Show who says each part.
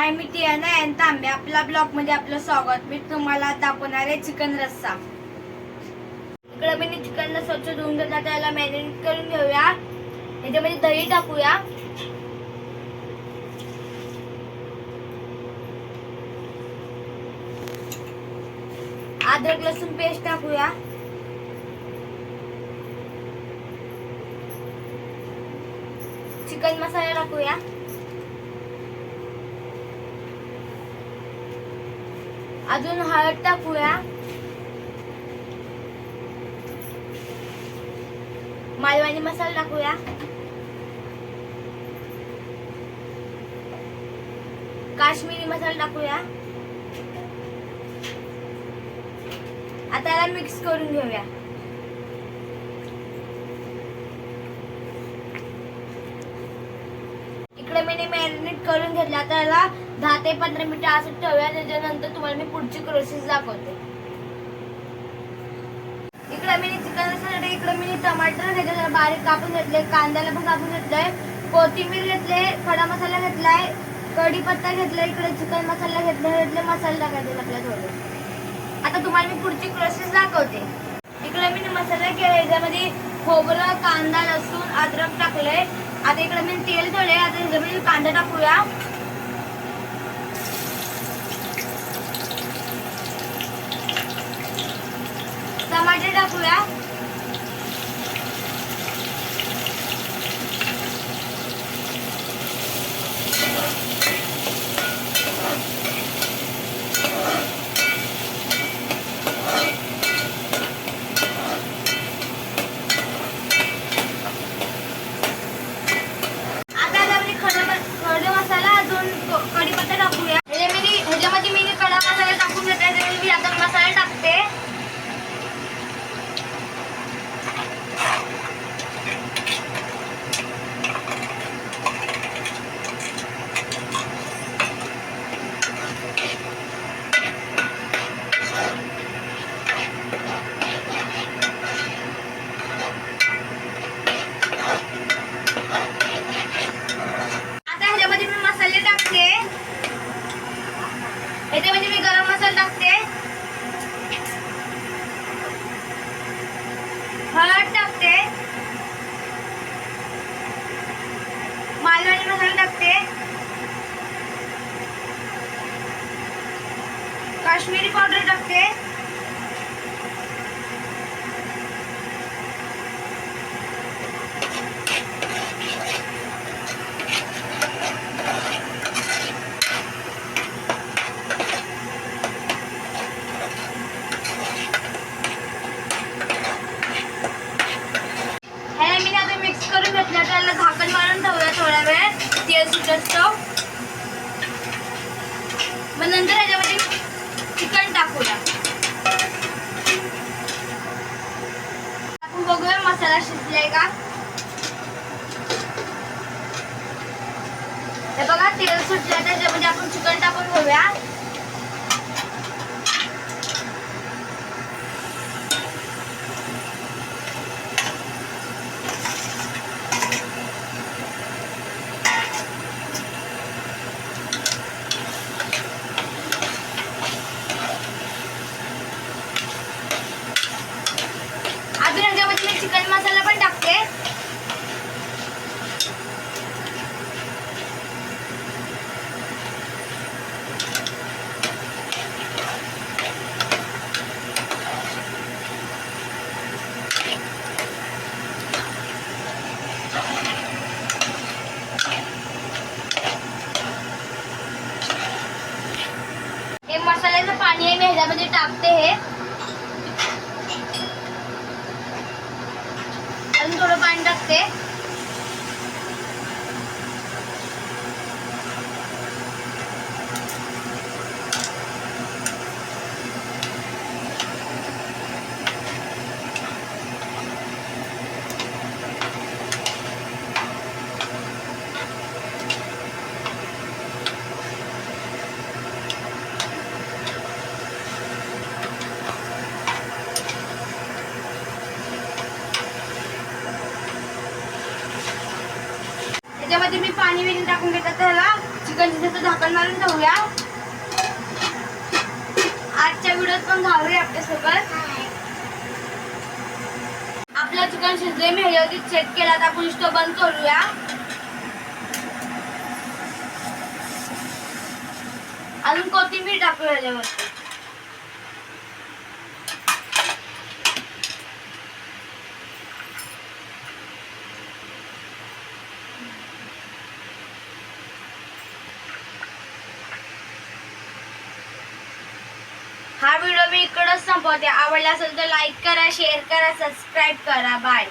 Speaker 1: हाय, मी Tiana N तांबे. आपल्या blog मध्ये आपलं स्वागत. मी तुम्हाला दाखवणार आहे चिकन रस्सा. इकडे मी चिकनला स्वच्छ धुवून घेतला, त्याला मॅरिनेट करून घेऊया. याच्यामध्ये दही टाकूया, अद्रक लसूण पेस्ट टाकूया, चिकन मसाला टाकूया, अजून हळद टाकूया, मालवणी मसाला टाकूया, काश्मीरी मसाला टाकूया. आता याला मिक्स करून घेऊया. इकडे मी मॅरिनेट करून घेतला, आता याला 10 ते 15 मिनिटं असं ठेवूया. त्याच्यानंतर तुम्हाला मी पुढची प्रोसेस दाखवते. इकडे मी चिकन रस्सासाठी इकडे मी टमाटर घेतले, बारीक कापून घेतले, कांद्याला पण कापून घेतलंय, कोथिंबीर घेतले, खडा मसाला घेतलाय, कढीपत्ता घेतलाय, इकडे चिकन मसाला घेतले, मसाला टाकायचे आपल्या थोडे. आता तुम्हाला मी पुढची प्रोसेस दाखवते. इकडे मी मसाला केला, याच्यामध्ये खोबरं, कांदा, लसूण, अद्रक टाकलंय. आता इकडे मी तेल ठेवले, आता याच्यामध्ये कांदा टाकूया, टमाटे टाकूया, खडा मसाला, अजून कढीपत्ता टाकूया. ह्याच्यामध्ये मी खडा मसाला टाकून घेतला, मी आता मसाला टाकते. याच्यामध्ये मी गरम मसाला टाकते, हळद टाकते, मालवणी मसाला टाकते, काश्मीरी पावडर टाकते, त्याला झाकण मारून ठेवूया थोडा वेळ, तेल सुटतो. मग नंतर ह्याच्यामध्ये चिकन टाकूया. आपण बघूया मसाला शिजलाय का. हे बघा, तेल सुटलं, त्याच्यामध्ये आपण चिकन टाकून घेऊया. चिकन मसाला पण टाकते. हे मसाल्याचं पाणी आहे, मी ह्याच्यामध्ये टाकते. हे अजून थोडं पाणी टाकते. त्याच्यामध्ये मी पाणी टाकून घेतात त्याला चिकन शिजायचं झाकण मारून ठेवूया. आजच्या व्हिडिओत पण घावरे आपल्यासोबत. आपलं चिकन शिजले, मी ह्याच्यावरती चेक केला. आता आपण स्टोव बंद करूया. अजून कोथिंबीर टाकूया ह्याच्यावरती. हा व्हिडिओ मी इकडंच संपवते. आवडला असेल तर लाईक करा, शेअर करा, सबस्क्राईब करा. बाय.